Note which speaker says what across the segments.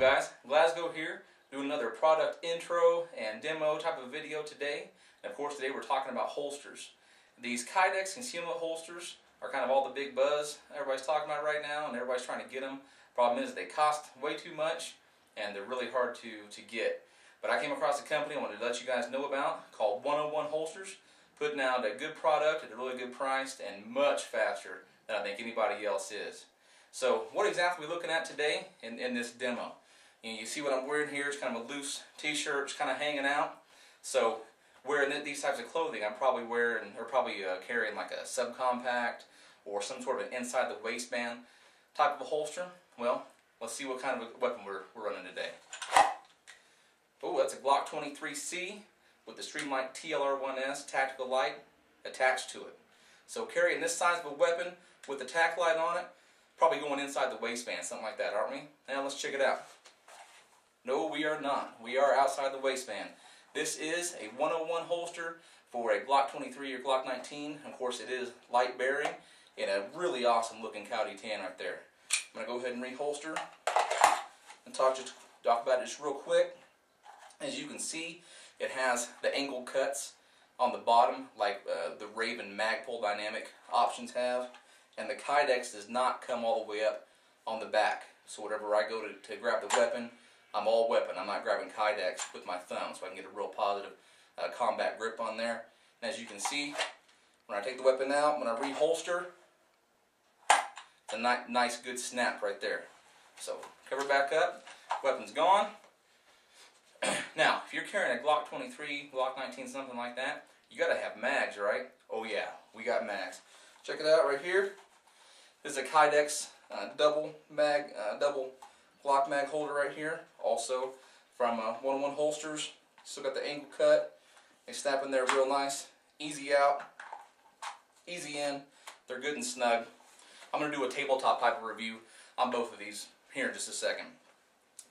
Speaker 1: guys, Glasgow here, doing another product intro and demo type of video today. And of course today we're talking about holsters. These Kydex concealment holsters are kind of all the big buzz everybody's talking about right now, and everybody's trying to get them. Problem is they cost way too much and they're really hard to get. But I came across a company I wanted to let you guys know about called 101 Holsters, putting out a good product at a really good price and much faster than I think anybody else is. So what exactly are we looking at today in this demo? You see what I'm wearing here. It's kind of a loose t-shirt, it's kind of hanging out. So wearing these types of clothing, I'm probably wearing or carrying like a subcompact or some sort of an inside the waistband type of a holster. Well, let's see what kind of a weapon we're running today. Oh, that's a Glock 23C with the Streamlight TLR1S tactical light attached to it. So carrying this size of a weapon with the tac light on it, probably going inside the waistband, something like that, aren't we? Now let's check it out. No, we are not. We are outside the waistband. This is a 101 holster for a Glock 23 or Glock 19. Of course, it is light bearing and a really awesome looking Cowdy tan right there. I'm going to go ahead and reholster and talk about it just real quick. As you can see, it has the angle cuts on the bottom like the Raven Magpul Dynamic options have. And the Kydex does not come all the way up on the back. So whenever I go to grab the weapon, I'm all weapon. I'm not grabbing Kydex with my thumb, so I can get a real positive combat grip on there. And as you can see, when I take the weapon out, when I reholster, it's a nice good snap right there. So cover back up, weapon's gone. Now, if you're carrying a Glock 23, Glock 19, something like that, you gotta have mags, right? Oh yeah, we got mags. Check it out right here. This is a Kydex double Glock mag holder right here. Also from 101 Holsters. Still got the angle cut. They snap in there real nice. Easy out, easy in. They're good and snug. I'm going to do a tabletop type of review on both of these here in just a second.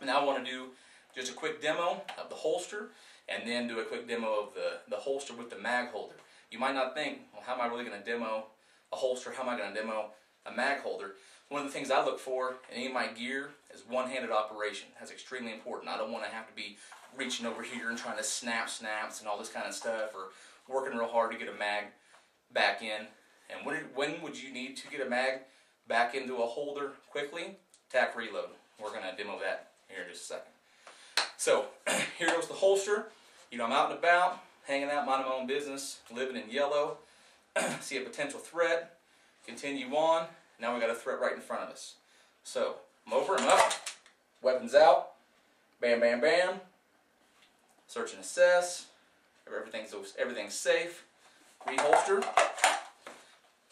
Speaker 1: Now I want to do just a quick demo of the holster and then do a quick demo of the holster with the mag holder. You might not think, well, how am I really going to demo a holster? How am I going to demo a mag holder? One of the things I look for in any of my gear is one-handed operation. That's extremely important. I don't want to have to be reaching over here and trying to snap snaps and all this kind of stuff, or working real hard to get a mag back in. And when would you need to get a mag back into a holder quickly? Tac reload. We're going to demo that here in just a second. So here goes the holster. You know, I'm out and about, hanging out, minding my own business, living in yellow. See a potential threat, continue on. Now we got a threat right in front of us. So I'm over, I'm up, weapons out, bam, bam, bam. Search and assess. Everything's safe. Reholster.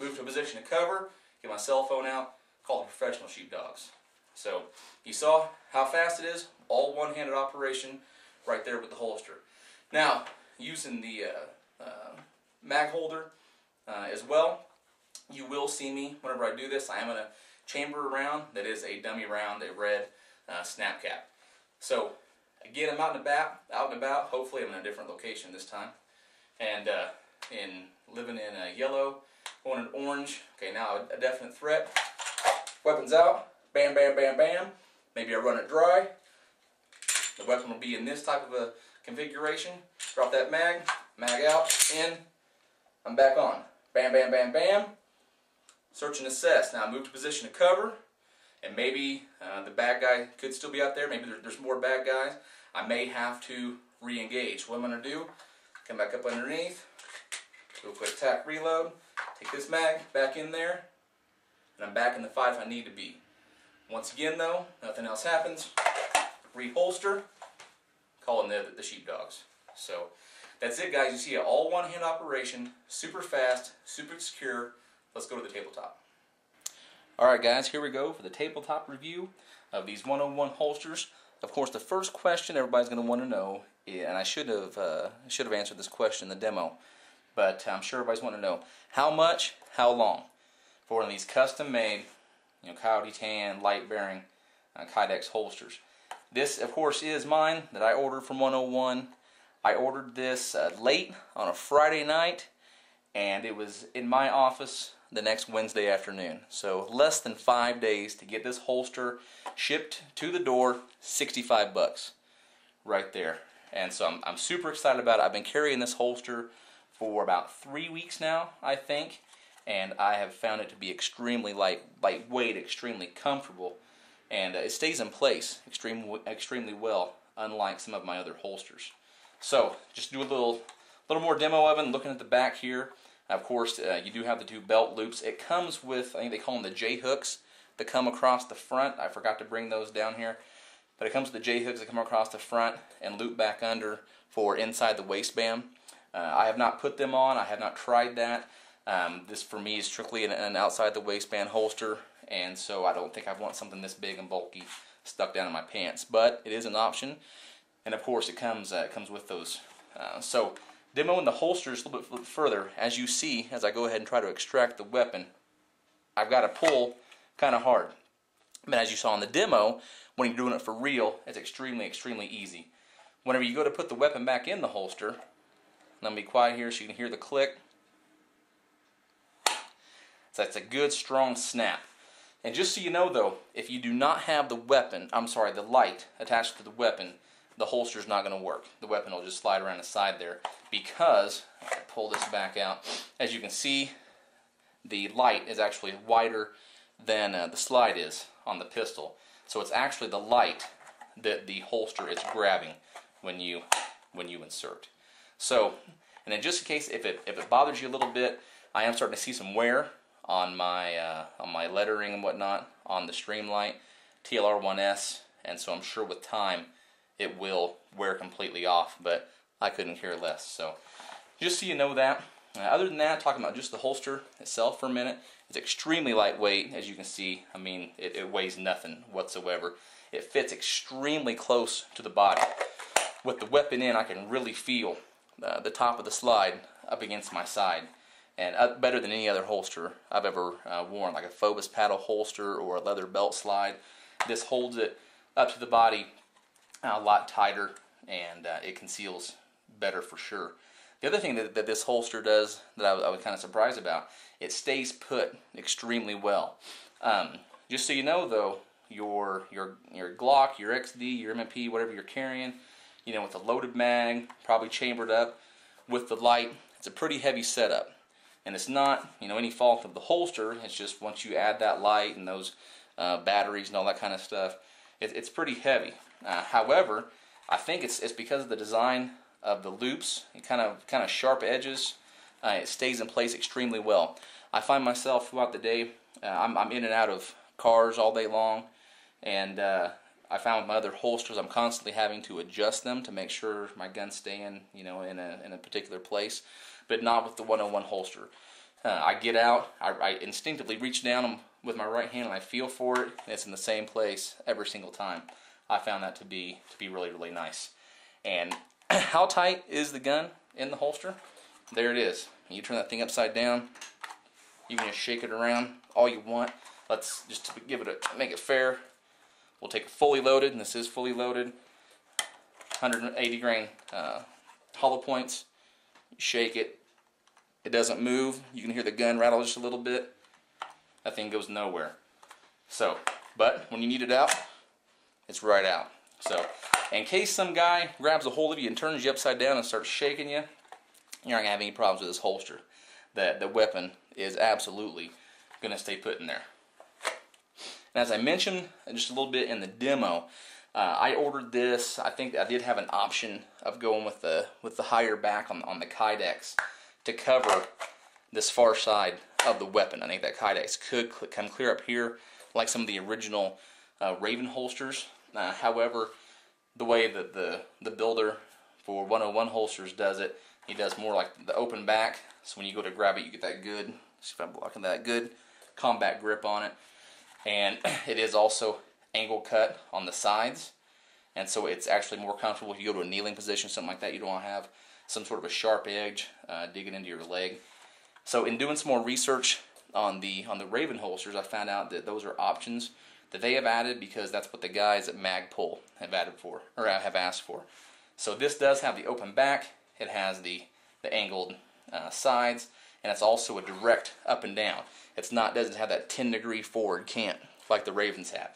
Speaker 1: Move to a position of cover. Get my cell phone out. Call the professional sheepdogs. So you saw how fast it is. All one-handed operation right there with the holster. Now using the mag holder as well, you will see me whenever I do this. I am in a chamber round that is a dummy round, a red snap cap. So again, I'm out and about. Hopefully I'm in a different location this time, and living in yellow, going in orange. Okay, now a definite threat. Weapons out. Bam, bam, bam, bam. Maybe I run it dry. The weapon will be in this type of a configuration. Drop that mag out, in. I'm back on. Bam, bam, bam, bam. Search and assess. Now move to position of cover, and maybe the bad guy could still be out there. Maybe there's more bad guys. I may have to re-engage. What I'm going to do, come back up underneath, do a quick tac reload, take this mag back in there, and I'm back in the fight if I need to be. Once again though, nothing else happens. Reholster, calling the sheepdogs. So that's it, guys. You see, all one-hand operation, super fast, super secure. Let's go to the tabletop. Alright guys, here we go for the tabletop review of these 101 holsters. Of course, the first question everybody's going to want to know, and I should have answered this question in the demo, but I'm sure everybody's wanting to know, how much, how long for one of these custom-made, Cowdy tan, light-bearing Kydex holsters. This, of course, is mine that I ordered from 101. I ordered this late on a Friday night, and it was in my office the next Wednesday afternoon. So less than 5 days to get this holster shipped to the door, 65 bucks right there. And so I'm super excited about it. I've been carrying this holster for about 3 weeks now, I think, and I have found it to be extremely lightweight, extremely comfortable, and it stays in place extremely well, unlike some of my other holsters. So just do a little more demo of it. Looking at the back here, of course, you do have the 2 belt loops. It comes with, I think they call them the J-hooks that come across the front. I forgot to bring those down here. But it comes with the J-hooks that come across the front and loop back under for inside the waistband. I have not put them on. I have not tried that. This for me is strictly an outside the waistband holster, and so I don't think I want something this big and bulky stuck down in my pants. But it is an option, and of course it comes with those. So demoing the holsters a little bit further, as you see, as I go ahead and try to extract the weapon, I've got to pull kind of hard. But as you saw in the demo, when you're doing it for real, it's extremely easy. Whenever you go to put the weapon back in the holster, let me be quiet here so you can hear the click. So that's a good strong snap. And just so you know though, if you do not have the light attached to the weapon, the holster is not going to work. The weapon will just slide around the side there because, if I pull this back out, as you can see, the light is actually wider than the slide is on the pistol. So it's actually the light that the holster is grabbing when you insert. So, and then just in case if it bothers you a little bit, I am starting to see some wear on my lettering and whatnot on the Streamlight TLR1S, and so I'm sure with time it will wear completely off, but I couldn't care less. So just so you know that. Other than that, talking about just the holster itself for a minute, it's extremely lightweight, as you can see. I mean, it weighs nothing whatsoever. It fits extremely close to the body. With the weapon in, I can really feel the top of the slide up against my side, and better than any other holster I've ever worn, like a Phobos paddle holster or a leather belt slide. This holds it up to the body a lot tighter, and it conceals better for sure. The other thing that this holster does that I was kind of surprised about, it stays put extremely well. Just so you know though, your Glock, your XD, your M&P, whatever you're carrying, you know, with a loaded mag, probably chambered up, with the light, it's a pretty heavy setup. And it's not, you know, any fault of the holster. It's just once you add that light and those batteries and all that kind of stuff, it's pretty heavy. However, I think it's because of the design of the loops, and kind of sharp edges. It stays in place extremely well. I find myself throughout the day, I'm in and out of cars all day long, and I found with my other holsters, I'm constantly having to adjust them to make sure my gun's staying, you know, in a particular place, but not with the 101 holster. I get out, I instinctively reach down with my right hand and I feel for it, and it's in the same place every single time. I found that to be really nice. And how tight is the gun in the holster? There it is. You turn that thing upside down. You can just shake it around all you want. Let's just make it fair. We'll take it fully loaded, and this is fully loaded. 180 grain hollow points. You shake it. It doesn't move. You can hear the gun rattle just a little bit. That thing goes nowhere. So, but when you need it out, it's right out. So, in case some guy grabs a hold of you and turns you upside down and starts shaking you, you're not going to have any problems with this holster. The weapon is absolutely going to stay put in there. And as I mentioned just a little bit in the demo, I ordered this. I think I did have an option of going with the higher back on the Kydex to cover this far side of the weapon. I think that Kydex could come clear up here like some of the original Raven holsters. However, the way that the builder for 101 holsters does it, he does more like the open back. So when you go to grab it, you get that good, see if I'm blocking that, good combat grip on it. And it is also angle cut on the sides. And so it's actually more comfortable if you go to a kneeling position, something like that. You don't want to have some sort of a sharp edge digging into your leg. So in doing some more research on the Raven holsters, I found out that those are options that they have added because that's what the guys at Magpul have asked for. So this does have the open back. It has the angled sides, and it's also a direct up and down. It's not, doesn't have that 10-degree forward cant like the Ravens have.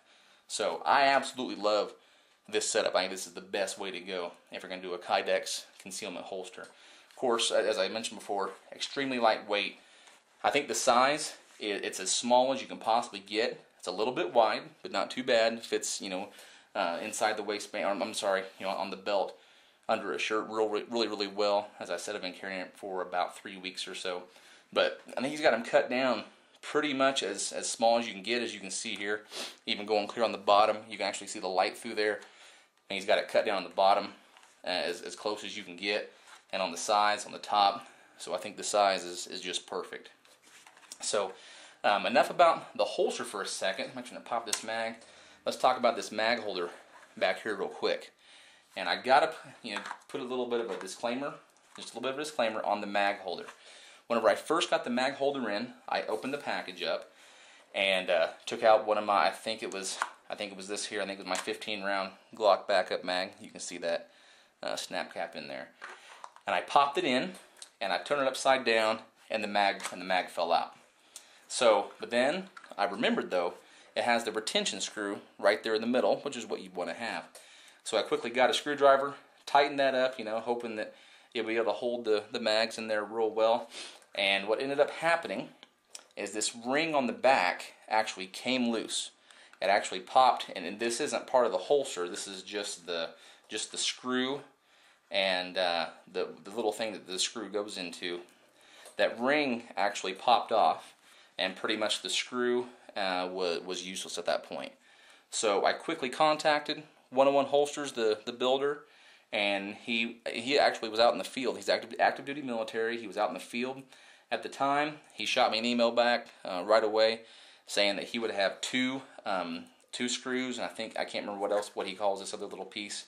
Speaker 1: So I absolutely love this setup. I think this is the best way to go if you're going to do a Kydex concealment holster. Of course, as I mentioned before, extremely lightweight. I think the size, it's as small as you can possibly get. It's a little bit wide, but not too bad. It fits, inside the waistband, or I'm sorry, on the belt under a shirt really well. As I said, I've been carrying it for about 3 weeks or so. But I think he's got them cut down pretty much as small as you can get, as you can see here. Even going clear on the bottom, you can actually see the light through there. And he's got it cut down on the bottom as close as you can get, and on the sides, on the top. So I think the size is just perfect. So enough about the holster for a second. I'm actually going to pop this mag. Let's talk about this mag holder back here real quick. And I gotta put a little bit of a disclaimer, just a little bit of a disclaimer on the mag holder. Whenever I first got the mag holder in, I opened the package up and took out one of my, I think it was this here. I think it was my 15-round Glock backup mag. You can see that snap cap in there. And I popped it in, and I turned it upside down, and the mag fell out. So, but then I remembered though, it has the retention screw right there in the middle, which is what you'd want to have. So I quickly got a screwdriver, tightened that up, hoping that it'll be able to hold the mags in there real well. And what ended up happening is this ring on the back actually came loose. It actually popped, and this isn't part of the holster. This is just the screw and the little thing that the screw goes into. That ring actually popped off, and pretty much the screw was useless at that point. So I quickly contacted 101 Holsters, the builder, and he actually was out in the field. He's active duty military. He was out in the field at the time. He shot me an email back right away saying that he would have two screws, and I can't remember what he calls this other little piece,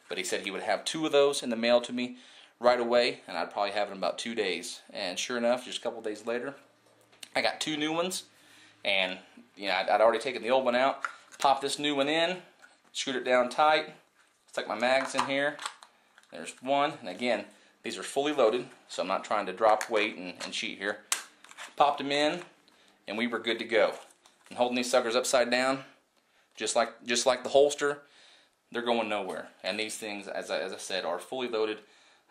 Speaker 1: but he said he would have 2 of those in the mail to me right away, and I'd probably have it in about 2 days. And sure enough, just a couple days later, I got 2 new ones, and I'd already taken the old one out, popped this new one in, screwed it down tight, stuck my mags in here. There's one, and again, these are fully loaded, so I'm not trying to drop weight and cheat here. Popped them in, and we were good to go. And holding these suckers upside down, just like the holster, they're going nowhere. And these things, as I said, are fully loaded,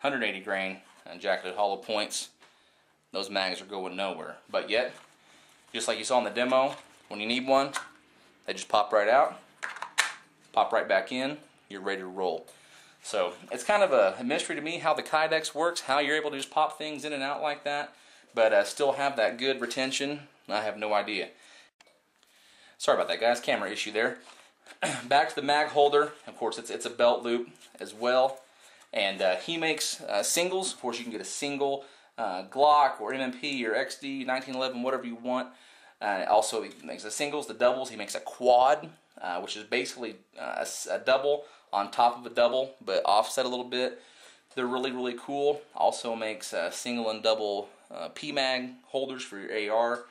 Speaker 1: 180 grain and jacketed hollow points. Those mags are going nowhere. But yet, just like you saw in the demo, when you need one, they just pop right out, pop right back in, you're ready to roll. So it's kind of a mystery to me how the Kydex works, how you're able to just pop things in and out like that, but still have that good retention. I have no idea. Sorry about that, guys. Camera issue there. Back to the mag holder. Of course, it's a belt loop as well, and he makes singles. Of course, you can get a single Glock or MMP or XD 1911, whatever you want. Also, he makes the singles, the doubles. He makes a quad, which is basically a double on top of a double, but offset a little bit. They're really cool. Also makes single and double PMag holders for your AR.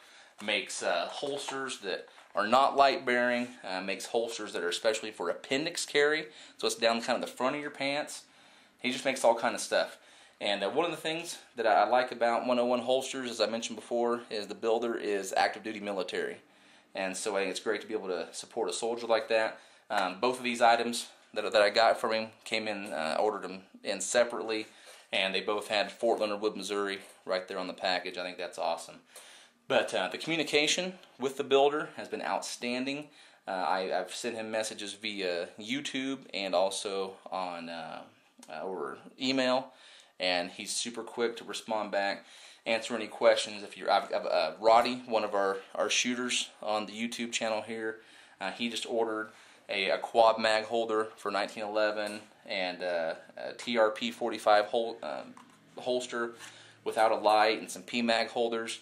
Speaker 1: Makes holsters that are not light bearing. Makes holsters that are especially for appendix carry, so it's down kind of the front of your pants. He just makes all kind of stuff. And one of the things that I like about 101 Holsters, as I mentioned before, is the builder is active duty military. And so I think it's great to be able to support a soldier like that. Both of these items that I got from him came in, ordered them in separately, and they both had Fort Leonard Wood, Missouri right there on the package. I think that's awesome. But the communication with the builder has been outstanding. I've sent him messages via YouTube and also on over email, and he's super quick to respond back, answer any questions. I've Roddy, one of our shooters on the YouTube channel here, he just ordered a quad mag holder for 1911 and a TRP 45 holster without a light and some PMag holders.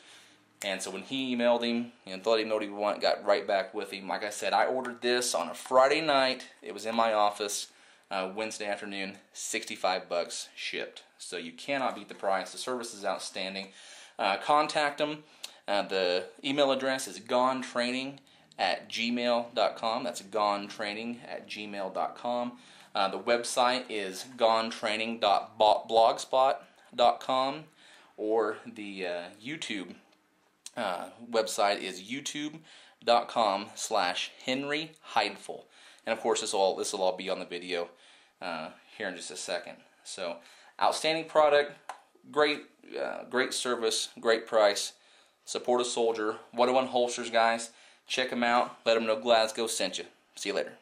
Speaker 1: And so when he emailed him and let him know what he wanted, got right back with him. Like I said, I ordered this on a Friday night. It was in my office Wednesday afternoon, $65 shipped. So you cannot beat the price. The service is outstanding. Contact them. The email address is gonetraining@gmail.com. That's gonetraining@gmail.com. The website is gonetraining.blogspot.com. or the YouTube website is youtube.com/Henry Heidful. And of course, this will all be on the video here in just a second. So, outstanding product, great service, great price. Support a soldier. 101 Holsters, guys. Check them out. Let them know Glasgow sent you. See you later.